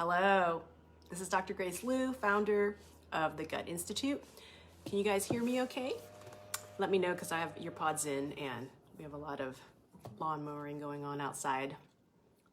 Hello, this is Dr. Grace Liu, founder of the Gut Institute. Can you guys hear me okay? Let me know because I have ear pods in and we have a lot of lawn mowing going on outside.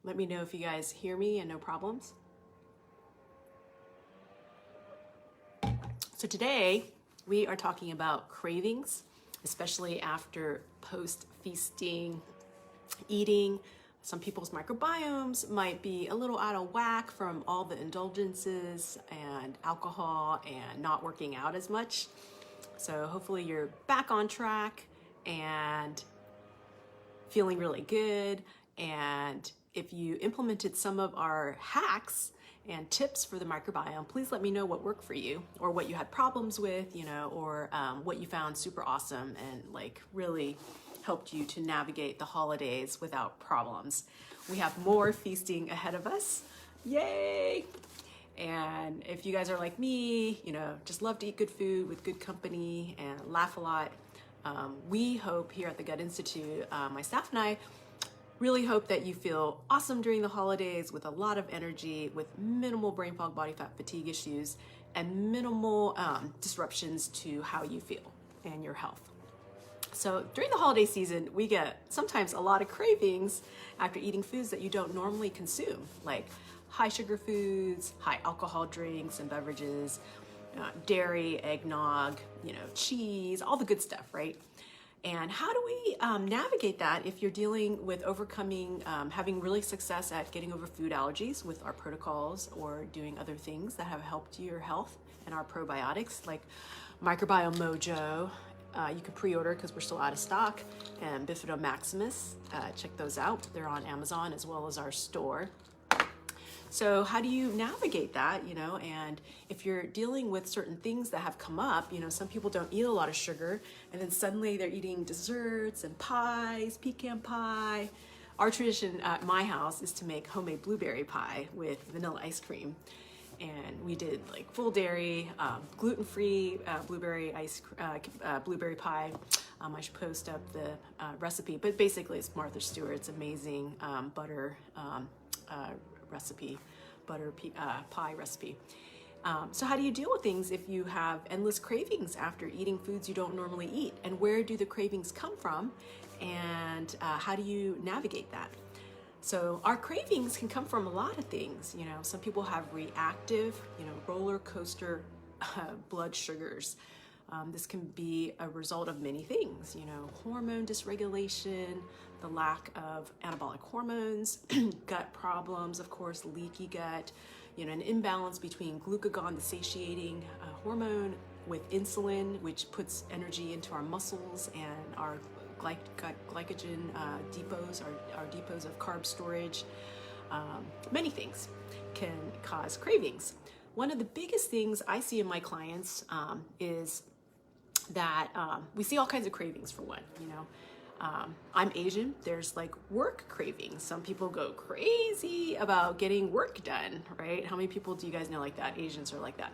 Let me know if you guys hear me and no problems. So today we are talking about cravings, especially after post-feasting eating. Some people's microbiomes might be a little out of whack from all the indulgences and alcohol and not working out as much. So hopefully you're back on track and feeling really good. And if you implemented some of our hacks and tips for the microbiome, please let me know what worked for you or what you had problems with, or what you found super awesome and like really helped you to navigate the holidays without problems. We have more feasting ahead of us. Yay! And if you guys are like me, just love to eat good food with good company and laugh a lot, we hope here at the Gut Institute, my staff and I really hope that you feel awesome during the holidays with a lot of energy, with minimal brain fog, body fat, fatigue issues, and minimal disruptions to how you feel and your health. So during the holiday season, we get sometimes a lot of cravings after eating foods that you don't normally consume, like high sugar foods, high alcohol drinks and beverages, dairy, eggnog, cheese, all the good stuff, right? And how do we navigate that if you're dealing with overcoming, having really success at getting over food allergies with our protocols or doing other things that have helped your health and our probiotics like Microbiome Mojo. You can pre-order because we're still out of stock, and Bifidum Maximus, check those out. They're on Amazon as well as our store. So how do you navigate that, and if you're dealing with certain things that have come up, some people don't eat a lot of sugar and then suddenly they're eating desserts and pies, pecan pie. Our tradition at my house is to make homemade blueberry pie with vanilla ice cream. And we did like full dairy, gluten-free blueberry pie. I should post up the recipe, but basically it's Martha Stewart's amazing butter recipe, pie recipe. So how do you deal with things if you have endless cravings after eating foods you don't normally eat? And where do the cravings come from? And how do you navigate that? So our cravings can come from a lot of things. Some people have reactive, roller coaster blood sugars. This can be a result of many things, hormone dysregulation, the lack of anabolic hormones, gut problems, of course, leaky gut, an imbalance between glucagon, the satiating hormone, with insulin, which puts energy into our muscles and our glycogen depots, our depots of carb storage. Many things can cause cravings. One of the biggest things I see in my clients is that we see all kinds of cravings for one, I'm Asian, there's like work cravings. Some people go crazy about getting work done, right? How many people do you guys know like that? Asians are like that.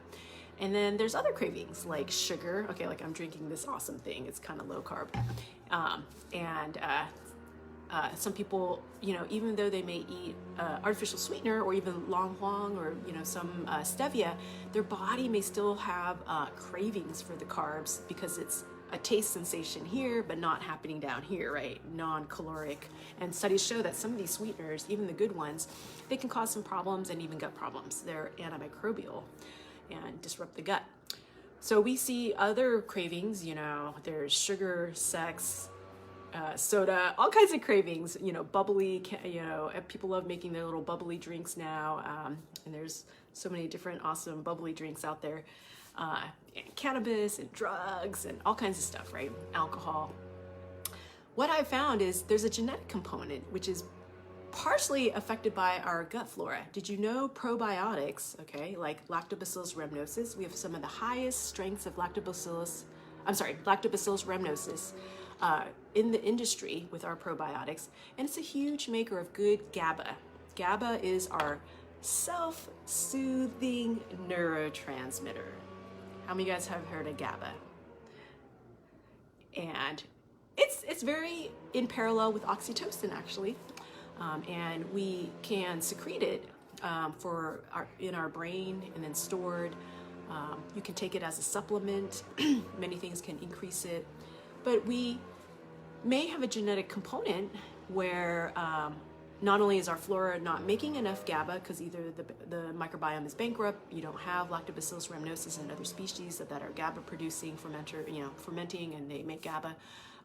And then there's other cravings like sugar. Okay, like I'm drinking this awesome thing. It's kind of low carb. Some people, even though they may eat artificial sweetener or even long huang or, some stevia, their body may still have cravings for the carbs because it's a taste sensation here, but not happening down here, right? Non-caloric. And studies show that some of these sweeteners, even the good ones, they can cause some problems and even gut problems. They're antimicrobial and disrupt the gut. So we see other cravings, there's sugar, sex, soda, all kinds of cravings, bubbly, people love making their little bubbly drinks now. And there's so many different awesome bubbly drinks out there. And cannabis and drugs and all kinds of stuff, right? Alcohol. What I found is there's a genetic component, which is partially affected by our gut flora. Did you know probiotics, like Lactobacillus rhamnosus, we have some of the highest strengths of Lactobacillus rhamnosus in the industry with our probiotics, and it's a huge maker of good GABA. GABA is our self-soothing neurotransmitter. How many of you guys have heard of GABA? And it's very in parallel with oxytocin, actually. And we can secrete it in our brain and then stored. You can take it as a supplement. Many things can increase it, but we may have a genetic component where not only is our flora not making enough GABA because either the microbiome is bankrupt, you don't have Lactobacillus rhamnosus and other species that are GABA producing fermenting and they make GABA,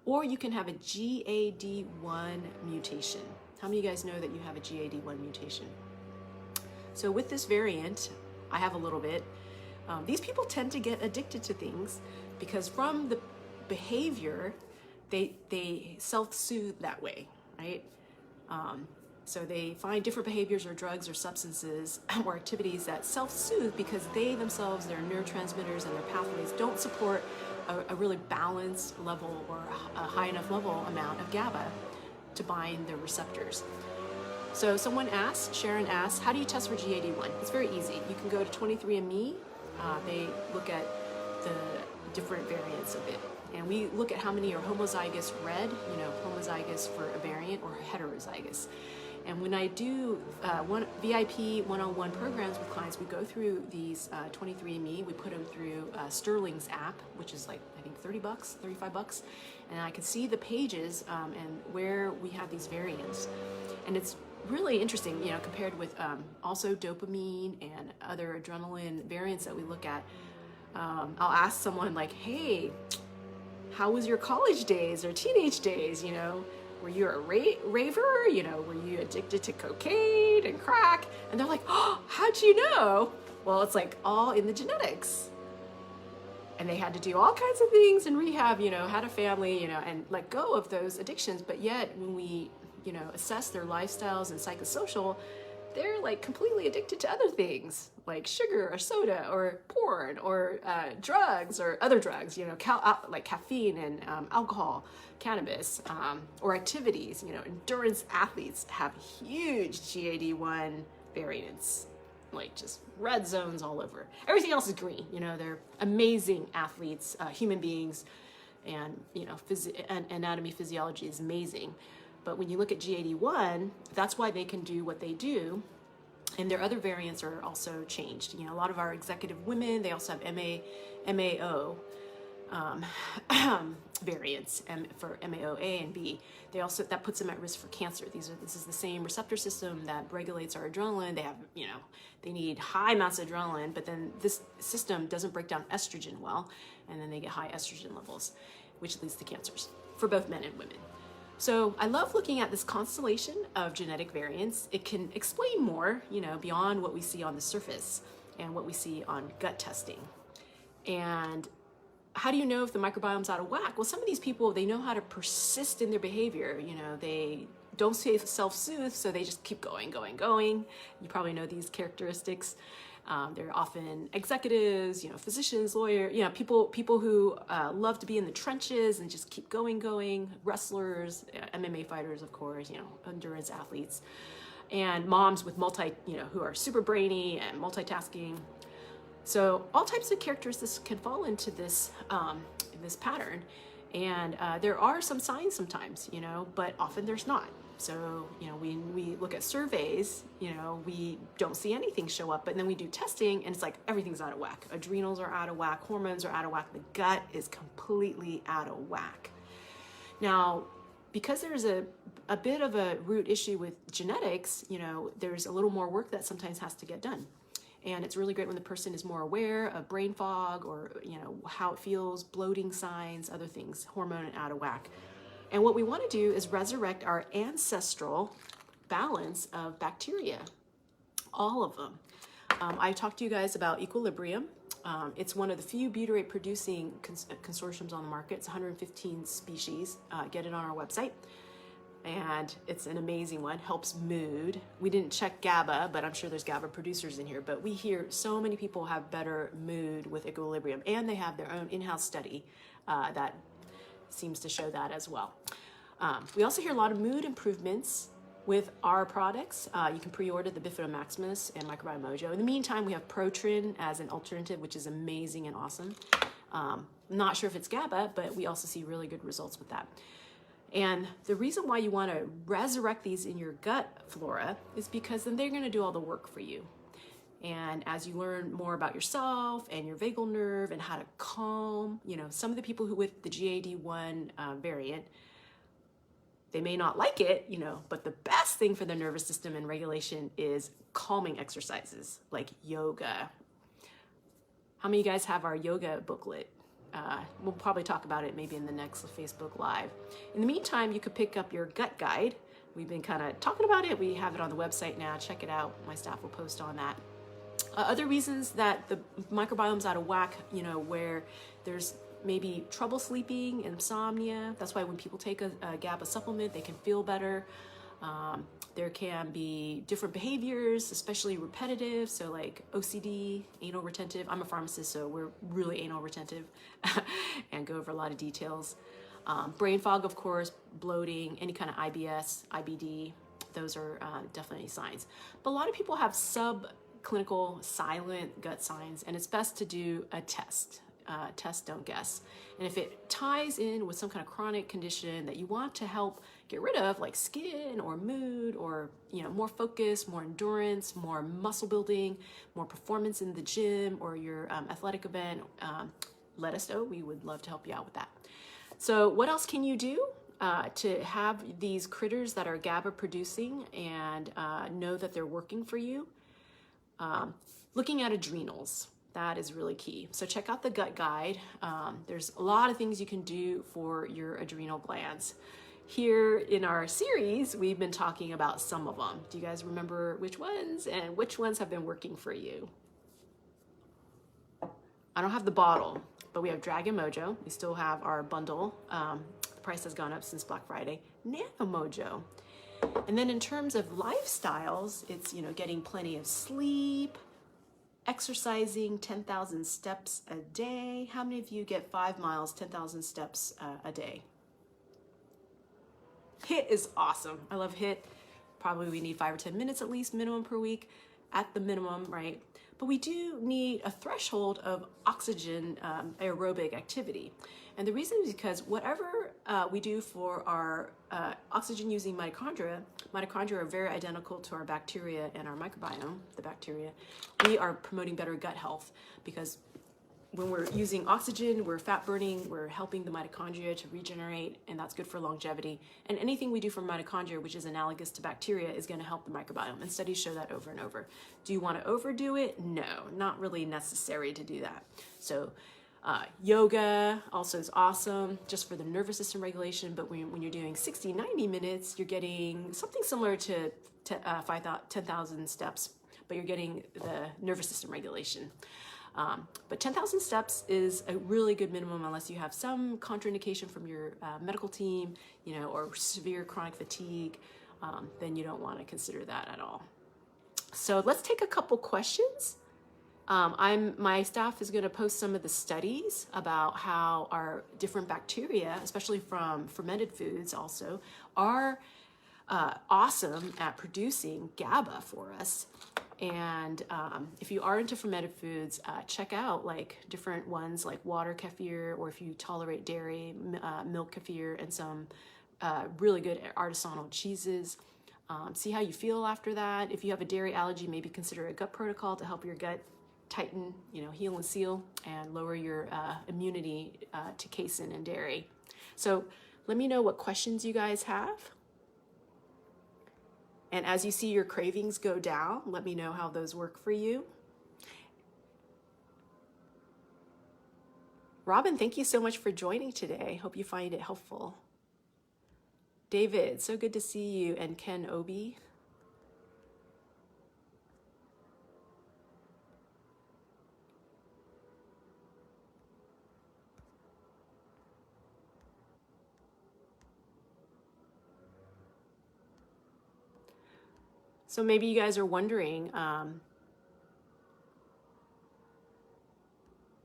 or you can have a GAD1 mutation. How many of you guys know that you have a GAD1 mutation? So with this variant, I have a little bit. These people tend to get addicted to things because from the behavior, they self-soothe that way, right? So they find different behaviors or drugs or substances or activities that self-soothe because they themselves, their neurotransmitters and their pathways don't support a really balanced level or a high enough level amount of GABA to bind their receptors. So someone asked, Sharon asked, how do you test for GAD1? It's very easy. You can go to 23andMe. They look at the different variants of it. And we look at how many are homozygous red, homozygous for a variant, or heterozygous. And when I do VIP one-on-one programs with clients, we go through these 23andMe. We put them through Sterling's app, which is like, I think $30, $35. And I can see the pages and where we have these variants. And it's really interesting, compared with also dopamine and other adrenaline variants that we look at. I'll ask someone like, hey, how was your college days or teenage days? Were you a raver? Were you addicted to cocaine and crack? And they're like, oh, how'd you know? Well, it's like all in the genetics. And they had to do all kinds of things in rehab, had a family, and let go of those addictions. But yet when we, assess their lifestyles and psychosocial, they're like completely addicted to other things like sugar or soda or porn or drugs or other drugs, like caffeine and alcohol, cannabis, or activities. Endurance athletes have huge GAD1 variants, like just red zones all over. Everything else is green. They're amazing athletes, human beings, and anatomy, physiology is amazing. But when you look at GAD1, that's why they can do what they do. And their other variants are also changed. A lot of our executive women, they also have MAO variants for MAO-A and B. That puts them at risk for cancer. This is the same receptor system that regulates our adrenaline. They have, they need high amounts of adrenaline, but then this system doesn't break down estrogen well, and then they get high estrogen levels, which leads to cancers for both men and women. So I love looking at this constellation of genetic variants. It can explain more, beyond what we see on the surface and what we see on gut testing. And how do you know if the microbiome's out of whack? Well, some of these people, they know how to persist in their behavior. They don't self-soothe, so they just keep going. You probably know these characteristics. They're often executives, physicians, lawyers, people who love to be in the trenches and just keep going, wrestlers, MMA fighters, of course, endurance athletes, and moms with who are super brainy and multitasking. So all types of characteristics can fall into this, this pattern. And there are some signs sometimes, but often there's not. So, when we look at surveys, we don't see anything show up, but then we do testing and it's like everything's out of whack. Adrenals are out of whack, hormones are out of whack, the gut is completely out of whack. Now, because there's a bit of a root issue with genetics, there's a little more work that sometimes has to get done. And it's really great when the person is more aware of brain fog or, how it feels, bloating signs, other things, hormone out of whack. And what we want to do is resurrect our ancestral balance of bacteria, all of them. I talked to you guys about Equilibrium. It's one of the few butyrate producing consortiums on the market. It's 115 species. Get it on our website. And it's an amazing one, helps mood. We didn't check GABA, but I'm sure there's GABA producers in here. But we hear so many people have better mood with Equilibrium, and they have their own in-house study that seems to show that as well. We also hear a lot of mood improvements with our products. You can pre-order the Bifida Maximus and Microbiome Mojo. In the meantime, we have Protrin as an alternative, which is amazing and awesome. Not sure if it's GABA, but we also see really good results with that. And the reason why you want to resurrect these in your gut flora is because then they're going to do all the work for you. And as you learn more about yourself and your vagal nerve and how to calm, some of the people who with the GAD1 variant, they may not like it, but the best thing for the nervous system and regulation is calming exercises like yoga. How many of you guys have our yoga booklet? We'll probably talk about it maybe in the next Facebook Live. In the meantime, you could pick up your gut guide. We've been kind of talking about it. We have it on the website now. Check it out. My staff will post on that. Other reasons that the microbiome's out of whack, where there's maybe trouble sleeping, insomnia. That's why when people take a GABA supplement, they can feel better. There can be different behaviors, especially repetitive. So like OCD, anal retentive. I'm a pharmacist, so we're really anal retentive and go over a lot of details. Brain fog, of course, bloating, any kind of IBS, IBD. Those are definitely signs. But a lot of people have subclinical silent gut signs, and it's best to do a test. Test, don't guess. And if it ties in with some kind of chronic condition that you want to help get rid of, like skin or mood or more focus, more endurance, more muscle building, more performance in the gym or your athletic event, let us know. We would love to help you out with that. So what else can you do to have these critters that are GABA producing and know that they're working for you? Looking at adrenals. That is really key. So check out the gut guide. There's a lot of things you can do for your adrenal glands. Here in our series, we've been talking about some of them. Do you guys remember which ones and which ones have been working for you? I don't have the bottle, but we have Dragon Mojo. We still have our bundle. The price has gone up since Black Friday. Nano Mojo. And then in terms of lifestyles, it's, getting plenty of sleep, exercising 10,000 steps a day. How many of you get 5 miles, 10,000 steps a day? HIIT is awesome. I love HIIT. Probably we need 5 or 10 minutes at least minimum per week at the minimum, right? But we do need a threshold of oxygen aerobic activity. And the reason is because whatever we do for our oxygen using mitochondria are very identical to our bacteria and our microbiome, the bacteria. We are promoting better gut health because when we're using oxygen, we're fat burning, we're helping the mitochondria to regenerate, and that's good for longevity. And anything we do for mitochondria, which is analogous to bacteria, is going to help the microbiome. And studies show that over and over. Do you want to overdo it? No, not really necessary to do that. So yoga also is awesome just for the nervous system regulation, but when you're doing 60, 90 minutes, you're getting something similar to 10,000 steps, but you're getting the nervous system regulation. But 10,000 steps is a really good minimum unless you have some contraindication from your medical team, or severe chronic fatigue, then you don't want to consider that at all. So let's take a couple questions. My staff is going to post some of the studies about how our different bacteria, especially from fermented foods also, are awesome at producing GABA for us. And if you are into fermented foods, check out like different ones like water kefir, or if you tolerate dairy, milk kefir, and some really good artisanal cheeses. See how you feel after that. If you have a dairy allergy, maybe consider a gut protocol to help your gut tighten, heal and seal, and lower your immunity to casein and dairy. So let me know what questions you guys have. And as you see your cravings go down, let me know how those work for you. Robin, thank you so much for joining today. Hope you find it helpful. David, so good to see you. And Ken Obi. So maybe you guys are wondering,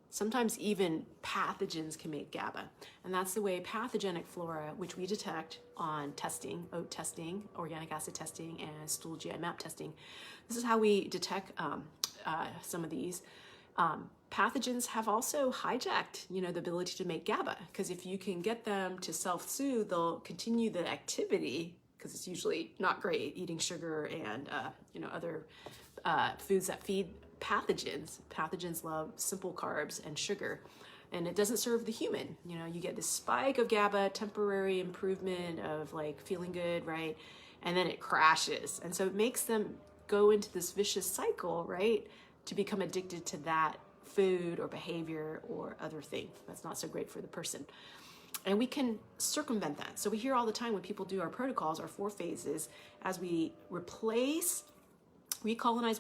sometimes even pathogens can make GABA. And that's the way pathogenic flora, which we detect on testing, OAT testing, organic acid testing, and stool GI map testing. This is how we detect some of these. Pathogens have also hijacked, the ability to make GABA, because if you can get them to self-soothe, they'll continue the activity, because it's usually not great eating sugar and other foods that feed pathogens. Pathogens love simple carbs and sugar, and it doesn't serve the human. You get this spike of GABA, temporary improvement of like feeling good, right? And then it crashes. And so it makes them go into this vicious cycle, right? To become addicted to that food or behavior or other thing that's not so great for the person. And we can circumvent that. So we hear all the time when people do our protocols, our 4 phases, as we recolonize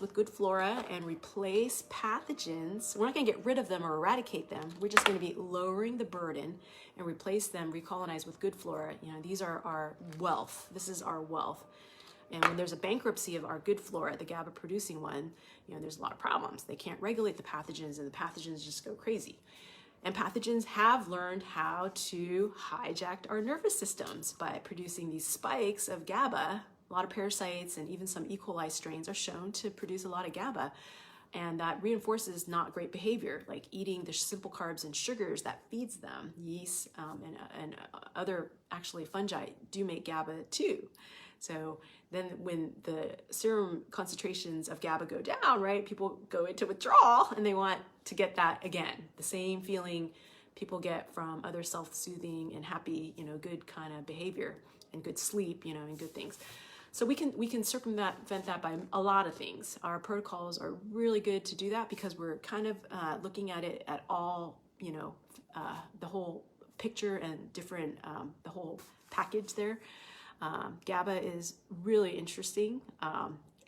with good flora and replace pathogens. We're not going to get rid of them or eradicate them. We're just going to be lowering the burden and replace them, recolonize with good flora. These are our wealth. This is our wealth. And when there's a bankruptcy of our good flora, the GABA producing one, there's a lot of problems. They can't regulate the pathogens, and the pathogens just go crazy. And pathogens have learned how to hijack our nervous systems by producing these spikes of GABA. A lot of parasites and even some E. coli strains are shown to produce a lot of GABA. And that reinforces not great behavior, like eating the simple carbs and sugars that feeds them. Yeast and other actually fungi do make GABA too. So then when the serum concentrations of GABA go down, right, people go into withdrawal and they want to get that again, the same feeling people get from other self-soothing and happy, good kind of behavior and good sleep, and good things. So we can circumvent that by a lot of things. Our protocols are really good to do that because we're kind of looking at it at all, the whole picture and different, the whole package there. GABA is really interesting,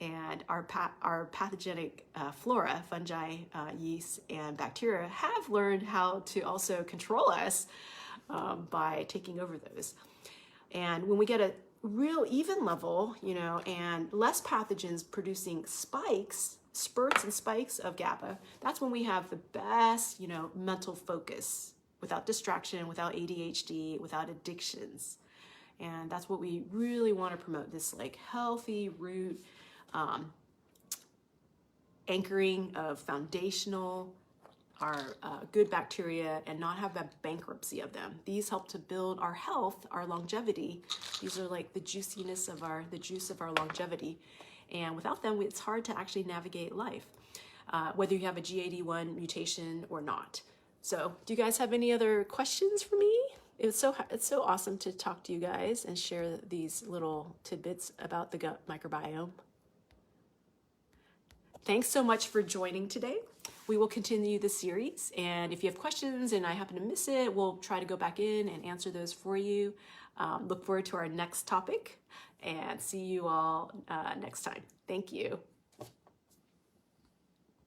and our pathogenic flora, fungi, yeast, and bacteria have learned how to also control us by taking over those. And when we get a real even level, and less pathogens producing spurts and spikes of GABA, that's when we have the best, mental focus, without distraction, without ADHD, without addictions. And that's what we really want to promote, this like healthy root anchoring of foundational, our good bacteria, and not have that bankruptcy of them. These help to build our health, our longevity. These are like the juice of our longevity. And without them, it's hard to actually navigate life, whether you have a GAD1 mutation or not. So do you guys have any other questions for me? It's so awesome to talk to you guys and share these little tidbits about the gut microbiome. Thanks so much for joining today. We will continue the series, and if you have questions and I happen to miss it, we'll try to go back in and answer those for you. Look forward to our next topic, and see you all next time. Thank you.